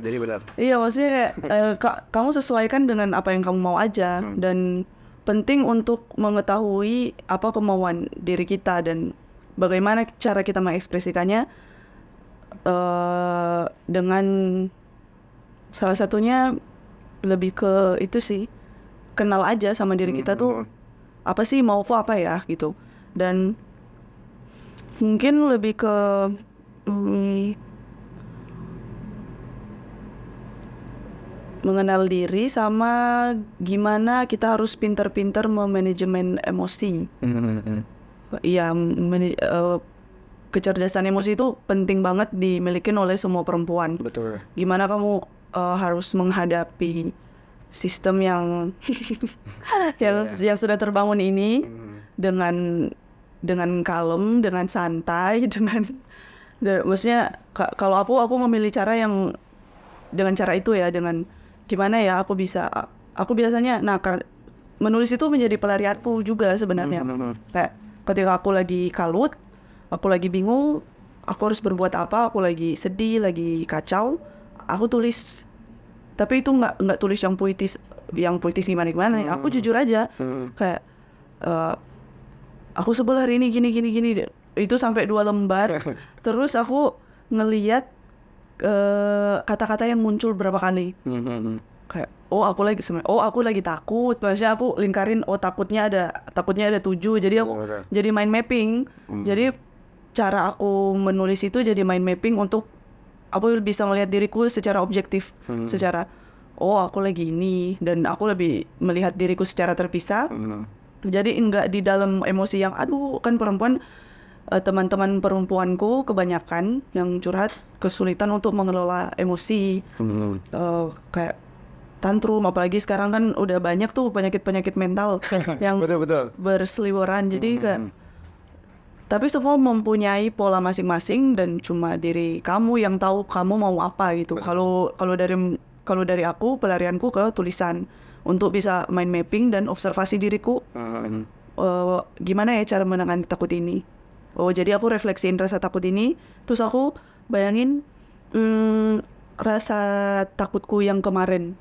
Jadi benar. Iya, maksudnya kayak kamu sesuaikan dengan apa yang kamu mau aja, dan penting untuk mengetahui apa kemauan diri kita dan bagaimana cara kita mengekspresikannya, dengan salah satunya lebih ke itu sih, kenal aja sama diri kita tuh apa sih, mauku apa ya gitu. Dan mungkin lebih ke mengenal diri sama gimana kita harus pintar-pintar memanajemen emosi. Iya, kecerdasan emosi itu penting banget dimiliki oleh semua perempuan. Betul. Gimana kamu harus menghadapi sistem yang yang sudah terbangun ini dengan kalem, dengan santai, maksudnya kalau aku memilih cara yang dengan cara itu ya, dengan gimana ya aku biasanya menulis itu menjadi pelarianku juga sebenarnya. Kayak ketika aku lagi kalut, aku lagi bingung, aku harus berbuat apa, aku lagi sedih, lagi kacau, aku tulis. Tapi itu nggak tulis yang puitis gimana. Aku jujur aja, kayak aku sebel hari ini gini. Itu sampai 2 lembar. Terus aku ngeliat kata-kata yang muncul berapa kali. Kayak aku lagi takut. Maksudnya aku lingkarin, takutnya ada 7. Jadi aku jadi mind mapping. Jadi cara aku menulis itu jadi mind mapping untuk aku bisa melihat diriku secara objektif, secara aku lagi ini, dan aku lebih melihat diriku secara terpisah. Jadi enggak di dalam emosi yang kan perempuan, teman-teman perempuanku kebanyakan yang curhat kesulitan untuk mengelola emosi, kayak tantrum, apalagi sekarang kan udah banyak tuh penyakit mental yang betul. berseliweran. Jadi kayak tapi semua mempunyai pola masing-masing dan cuma diri kamu yang tahu kamu mau apa gitu. Kalau dari aku, pelarianku ke tulisan untuk bisa mind mapping dan observasi diriku. Gimana ya cara menangani takut ini? Jadi aku refleksiin rasa takut ini, terus aku bayangin rasa takutku yang kemarin.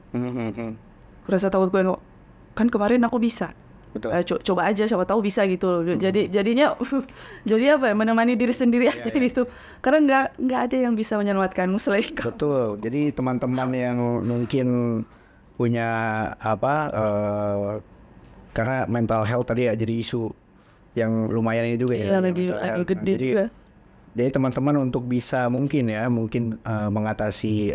Rasa takutku yang kan kemarin aku bisa. Coba aja, siapa tahu bisa gitu. Jadinya jadi apa ya, menemani diri sendiri aja gitu. Karena nggak ada yang bisa menyelamatkanmu selain kamu. Betul. Jadi teman-teman yang mungkin punya karena mental health tadi ya jadi isu yang lumayan ini juga ya. Lagi gede juga. Jadi teman-teman untuk bisa mungkin mengatasi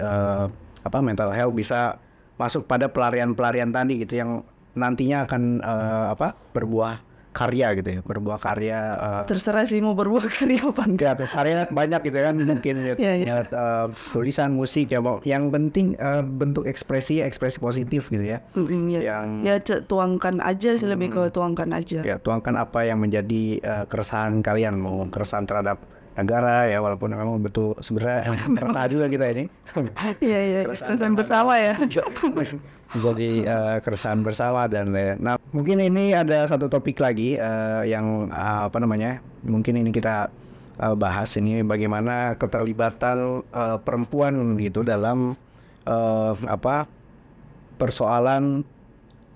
mental health, bisa masuk pada pelarian tadi gitu yang nantinya akan berbuah karya gitu ya, terserah sih mau berbuah karya apa enggak. Karya banyak gitu kan, mungkin tulisan, musik ya, yang penting bentuk ekspresi positif gitu ya. Tuangkan aja sih, lebih ke tuangkan aja. Ya, tuangkan apa yang menjadi keresahan kalian, mau keresahan terhadap negara ya, walaupun memang betul sebenarnya resah juga kita ini. Iya, keresahan bersama ya. Jadi keresahan bersama dan nah mungkin ini ada satu topik lagi yang mungkin ini kita bahas ini, bagaimana keterlibatan perempuan gitu dalam persoalan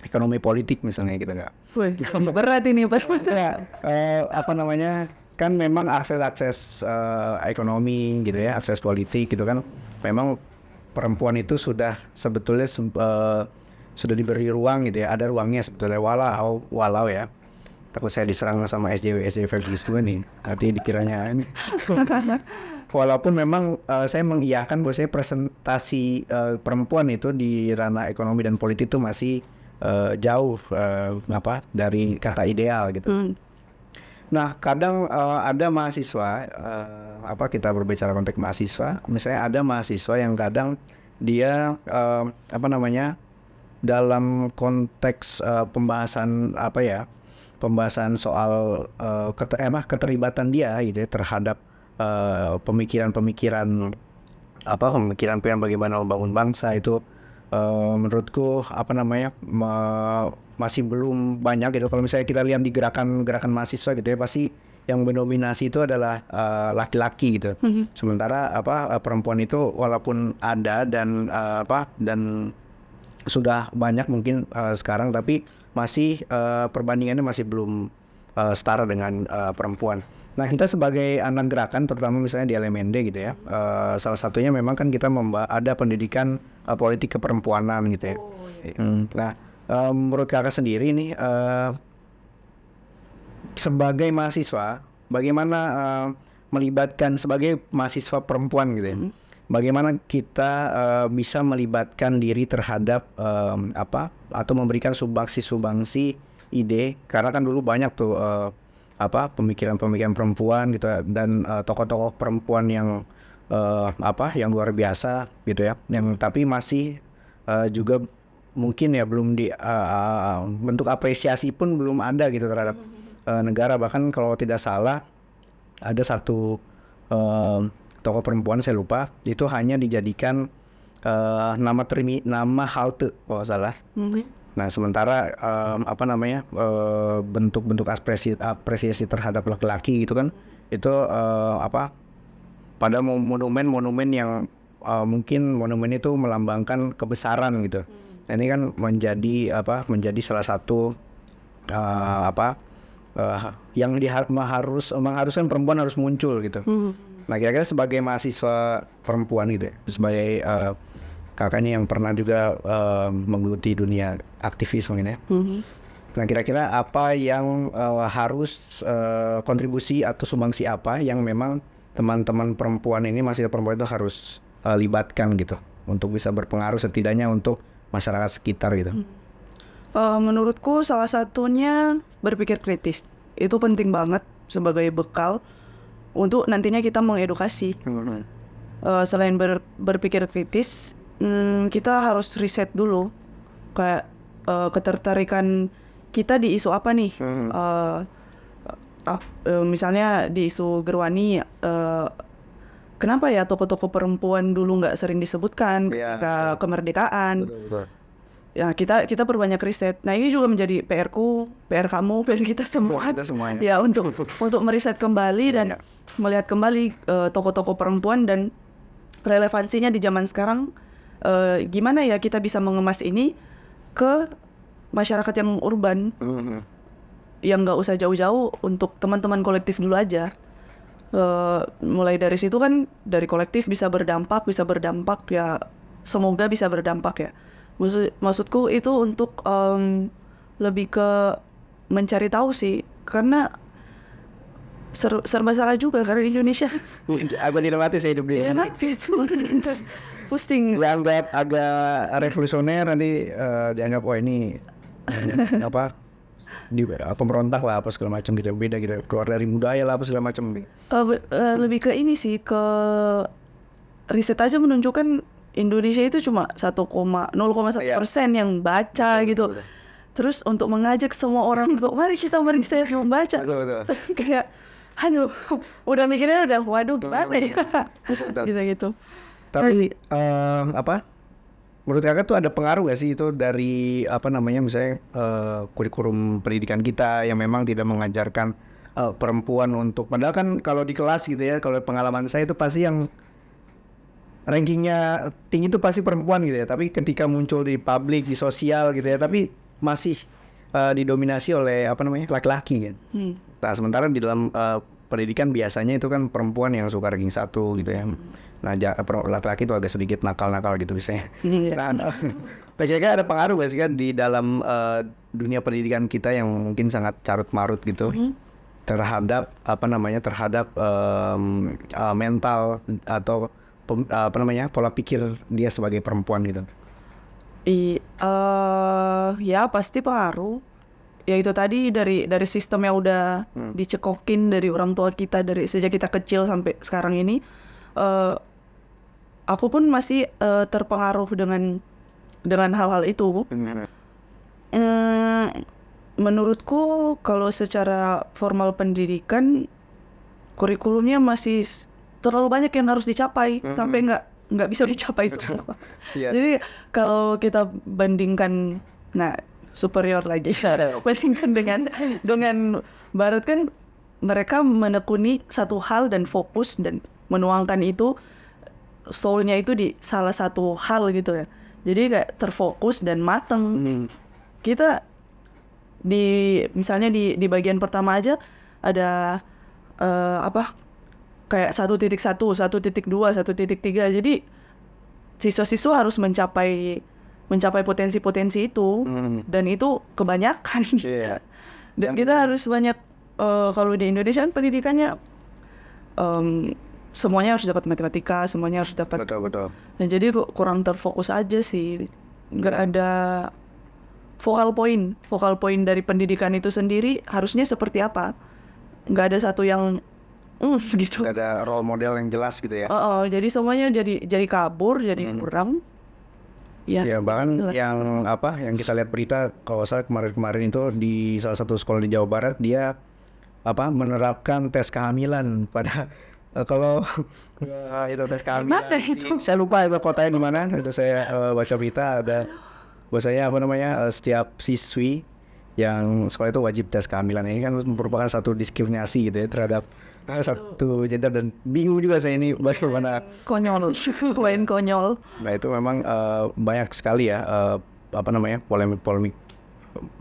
ekonomi politik misalnya gitu nggak? Wih, berat ini Pak. Apa namanya, kan memang akses ekonomi gitu ya, akses politik gitu kan, memang perempuan itu sudah sebetulnya sudah diberi ruang gitu ya, ada ruangnya sebetulnya, walau ya, takut saya diserang sama SJW feminis gue nih, nanti dikiranya ini. Walaupun memang saya mengiyakan bahwa saya presentasi perempuan itu di ranah ekonomi dan politik itu masih jauh dari kata ideal gitu. Nah, kadang ada mahasiswa, kita berbicara konteks mahasiswa, misalnya ada mahasiswa yang kadang dia dalam konteks pembahasan soal keterlibatan dia gitu ya, terhadap pemikiran bagaimana membangun bangsa itu, menurutku masih belum banyak gitu. Kalau misalnya kita lihat di gerakan mahasiswa gitu ya, pasti yang mendominasi itu adalah laki-laki gitu. Sementara perempuan itu walaupun ada dan sudah banyak mungkin sekarang, tapi masih perbandingannya masih belum setara dengan perempuan. Nah, kita sebagai anak gerakan, terutama misalnya di LMND gitu ya, salah satunya memang kan kita ada pendidikan politik keperempuanan gitu ya. Nah, menurut kakak sendiri nih, sebagai mahasiswa, bagaimana melibatkan sebagai mahasiswa perempuan gitu ya, bagaimana kita bisa melibatkan diri terhadap atau memberikan sumbangsi ide, karena kan dulu banyak tuh pemikiran perempuan gitu ya, dan tokoh-tokoh perempuan yang luar biasa gitu ya, yang tapi masih juga mungkin ya belum bentuk apresiasi pun belum ada gitu terhadap negara. Bahkan kalau tidak salah ada satu tokoh perempuan, saya lupa, itu hanya dijadikan nama halte kalau salah. Nah, sementara bentuk-bentuk apresiasi terhadap laki-laki gitu kan, itu pada monumen yang mungkin monumen itu melambangkan kebesaran gitu. Nah, ini kan menjadi salah satu yang mengharuskan perempuan harus muncul gitu. Nah, kira-kira sebagai mahasiswa perempuan gitu ya, sebagai kakaknya yang pernah juga menggeluti dunia aktivis mungkin ya. Nah, kira-kira apa yang harus kontribusi atau sumbangsi apa yang memang teman-teman perempuan ini, mahasiswa perempuan itu harus libatkan gitu untuk bisa berpengaruh setidaknya untuk masyarakat sekitar gitu. Menurutku salah satunya berpikir kritis. Itu penting banget sebagai bekal untuk nantinya kita mengedukasi. Selain berpikir kritis, kita harus riset dulu kayak ketertarikan kita di isu apa nih. Misalnya di isu Gerwani, kenapa ya tokoh-tokoh perempuan dulu nggak sering disebutkan ketika kemerdekaan. Betul. Ya, kita perbanyak riset. Nah, ini juga menjadi PR-ku, PR kamu, PR kita semua. Kita semuanya. Ya, untuk meriset kembali dan melihat kembali tokoh-tokoh perempuan dan relevansinya di zaman sekarang. Gimana ya kita bisa mengemas ini ke masyarakat yang urban, yang nggak usah jauh-jauh, untuk teman-teman kolektif dulu aja. Mulai dari situ kan, dari kolektif bisa berdampak ya, semoga bisa berdampak ya. Maksudku itu untuk lebih ke mencari tahu sih, karena serba salah juga karena di Indonesia. Agak dilematis ya hidup dia. Pusing. Dianggap agak revolusioner, nanti dianggap ini pemberontak lah apa segala macam gitu, beda gitu, keluar dari budaya lah apa segala macam. Lebih ke ini sih, ke riset aja menunjukkan Indonesia itu cuma 0,1% yang baca gitu. Terus untuk mengajak semua orang untuk mari kita meriset membaca. Betul. Kayak aduh, udah mikirnya udah waduh gimana ya. Gitu. Tapi menurut kakak tuh ada pengaruh gak sih itu dari misalnya kurikulum pendidikan kita yang memang tidak mengajarkan perempuan untuk, padahal kan kalau di kelas gitu ya, kalau pengalaman saya itu pasti yang rankingnya tinggi itu pasti perempuan gitu ya. Tapi ketika muncul di publik, di sosial gitu ya, tapi masih didominasi oleh laki-laki kan. Nah sementara di dalam pendidikan biasanya itu kan perempuan yang suka ranking 1 gitu ya. Nah laki-laki itu agak sedikit nakal-nakal gitu biasanya. Nah, kira-kira ada pengaruh gak sih kan di dalam dunia pendidikan kita yang mungkin sangat carut marut gitu terhadap terhadap mental atau pola pikir dia sebagai perempuan gitu. Ya pasti pengaruh. Ya itu tadi dari sistem yang udah dicekokin dari orang tua kita dari sejak kita kecil sampai sekarang ini. Aku pun masih terpengaruh dengan hal-hal itu. Menurutku kalau secara formal pendidikan kurikulumnya masih terlalu banyak yang harus dicapai sampai nggak bisa dicapai semua. Jadi kalau kita bandingkan, superior lagi bandingkan dengan Barat kan mereka menekuni satu hal dan fokus dan menuangkan itu soulnya itu di salah satu hal gitu ya. Jadi kayak terfokus dan mateng. Kita misalnya di bagian pertama aja ada kayak 1.1, 1.2, 1.3. Jadi siswa-siswa harus mencapai potensi-potensi itu dan itu kebanyakan. Dan kita harus banyak kalau di Indonesia kan pendidikannya semuanya harus dapat matematika, semuanya harus dapat. Betul. Dan jadi kurang terfokus aja sih. Nggak ada focal point dari pendidikan itu sendiri harusnya seperti apa. Nggak ada satu yang gitu. Nggak ada role model yang jelas gitu ya. Jadi semuanya jadi kabur, jadi kurang. Ya bahkan yang kita lihat berita kalau saya kemarin itu di salah satu sekolah di Jawa Barat dia menerapkan tes kehamilan pada kalau itu tes kehamilan. Mana itu? Saya lupa itu kotanya di mana. Itu saya baca berita ada bahwasanya setiap siswi yang sekolah itu wajib tes kehamilan. Ini kan merupakan satu diskriminasi gitu ya terhadap satu gender dan bingung juga saya ini bagaimana konyol. Nah itu memang banyak sekali ya polemik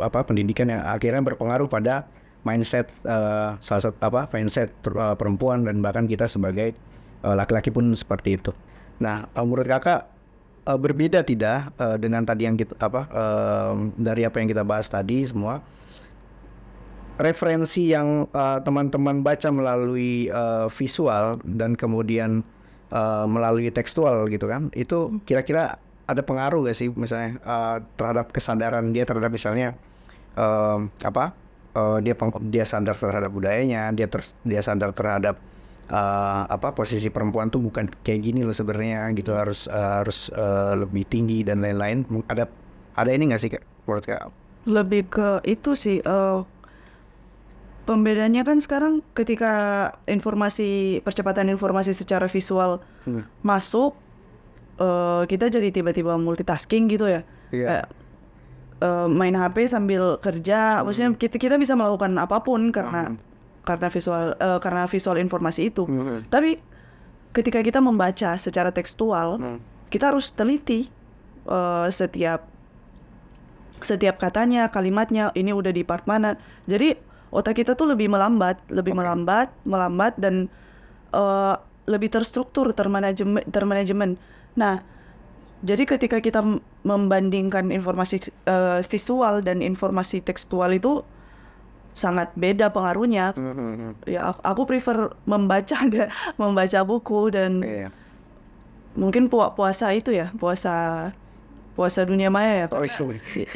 pendidikan yang akhirnya berpengaruh pada mindset perempuan dan bahkan kita sebagai laki-laki pun seperti itu. Nah menurut kakak berbeda tidak dengan tadi yang kita dari apa yang kita bahas tadi semua referensi yang teman-teman baca melalui visual dan kemudian melalui tekstual gitu kan, itu kira-kira ada pengaruh gak sih misalnya terhadap kesadaran dia terhadap misalnya dia sadar terhadap budayanya, dia sadar terhadap posisi perempuan tuh bukan kayak gini loh sebenarnya gitu, harus lebih tinggi dan lain-lain. Ada ini nggak sih Kak, menurut Kak? Lebih ke itu sih pembedanya kan sekarang ketika percepatan informasi secara visual masuk, kita jadi tiba-tiba multitasking gitu ya. Main HP sambil kerja, maksudnya kita bisa melakukan apapun karena visual informasi itu. Tapi ketika kita membaca secara tekstual, kita harus teliti setiap katanya, kalimatnya, ini udah di part mana. Jadi otak kita tuh lebih melambat dan lebih terstruktur, termanajemen. Nah, jadi ketika kita membandingkan informasi visual dan informasi tekstual itu sangat beda pengaruhnya. Ya, aku prefer membaca buku dan mungkin puasa itu ya, puasa dunia maya ya.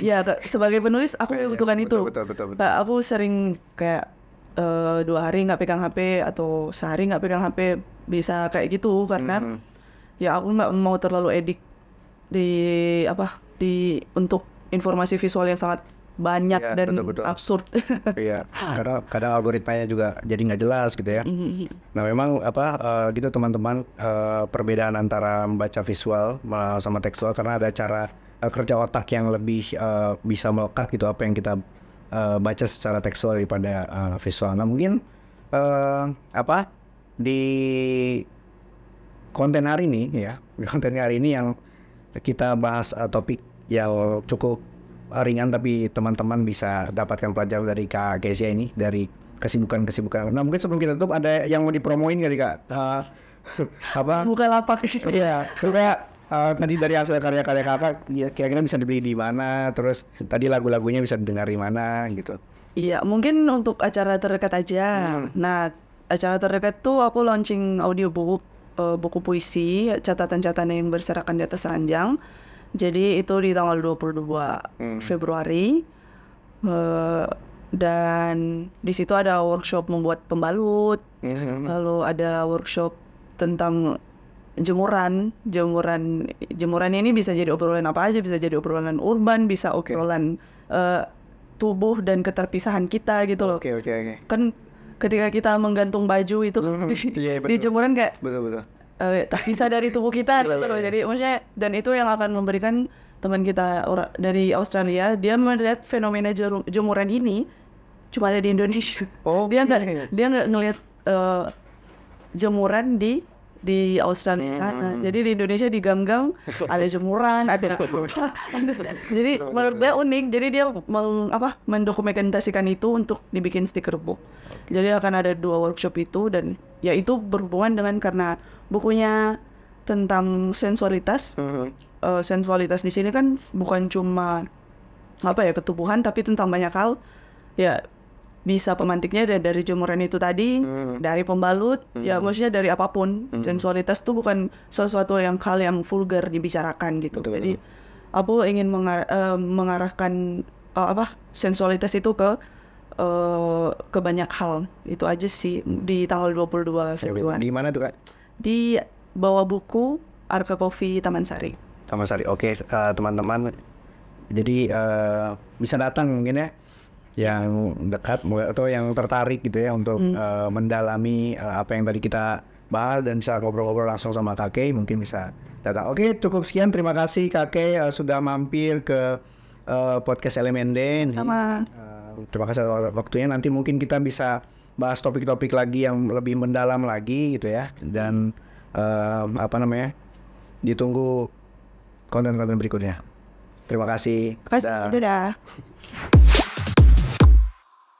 Ya, sebagai penulis aku membutuhkan itu. Betul. Nah, aku sering kayak 2 hari nggak pegang HP atau sehari nggak pegang HP, bisa kayak gitu karena ya aku nggak mau terlalu edik untuk informasi visual yang sangat banyak dan betul. absurd. Iya, karena kadang algoritmanya juga jadi nggak jelas gitu ya. Nah memang gitu teman-teman, perbedaan antara membaca visual sama tekstual karena ada cara kerja otak yang lebih bisa melekat gitu apa yang kita baca secara tekstual daripada visual. Nah mungkin di konten hari ini ya kontennya hari ini yang kita bahas topik yang cukup ringan tapi teman-teman bisa dapatkan pelajaran dari Kak Kezia ini dari kesibukan-kesibukan. Nah mungkin sebelum kita tutup ada yang mau dipromoin kali Kak? Apa? Bukan lapak. Iya, kayak tadi dari hasil karya-karya kakak, ya, kira-kira bisa dibeli di mana? Terus tadi lagu-lagunya bisa didengar di mana gitu? Iya, mungkin untuk acara terdekat aja. Nah, acara terdekat tuh aku launching audiobook, buku puisi, catatan-catatan yang berserakan di atas ranjang. Jadi itu di tanggal 22 Februari. Dan di situ ada workshop membuat pembalut. Lalu ada workshop tentang jemuran ini bisa jadi obrolan apa aja, bisa jadi obrolan urban, bisa obrolan tubuh dan keterpisahan kita gitu loh. Oke. Kan ketika kita menggantung baju itu Iya, di jemuran kayak Betul. tak bisa dari tubuh kita gitu loh. Jadi maksudnya, dan itu yang akan memberikan teman kita dari Australia, dia melihat fenomena jemuran ini cuma ada di Indonesia. Dia nggak ngelihat jemuran di Australia sana. Jadi di Indonesia di gang-gang ada jemuran, ada jadi menurut dia unik. Jadi dia mendokumentasikan itu untuk dibikin stiker book. Jadi akan ada 2 workshop itu, dan ya itu berhubungan dengan karena bukunya tentang sensualitas. Sensualitas di sini kan bukan cuma ketubuhan, tapi tentang banyak hal. Ya bisa pemantiknya dari jemuran itu tadi, dari pembalut, ya maksudnya dari apapun. Sensualitas itu bukan sesuatu yang vulgar dibicarakan gitu. Betul. Jadi aku ingin mengarahkan sensualitas itu ke banyak hal. Itu aja sih di tanggal 22 Februari. Di mana tuh Kak? Di bawah buku Arka Coffee Taman Sari. Taman Sari. Oke, teman-teman. Jadi bisa datang mungkin ya, yang dekat atau yang tertarik gitu ya untuk mendalami apa yang tadi kita bahas dan bisa ngobrol-ngobrol langsung sama Kakek, mungkin bisa datang. Oke, cukup sekian. Terima kasih Kakek sudah mampir ke podcast LMND. Sama. Terima kasih atas waktunya. Nanti mungkin kita bisa bahas topik-topik lagi yang lebih mendalam lagi gitu ya. Dan ditunggu konten-konten berikutnya. Terima kasih. Dadah.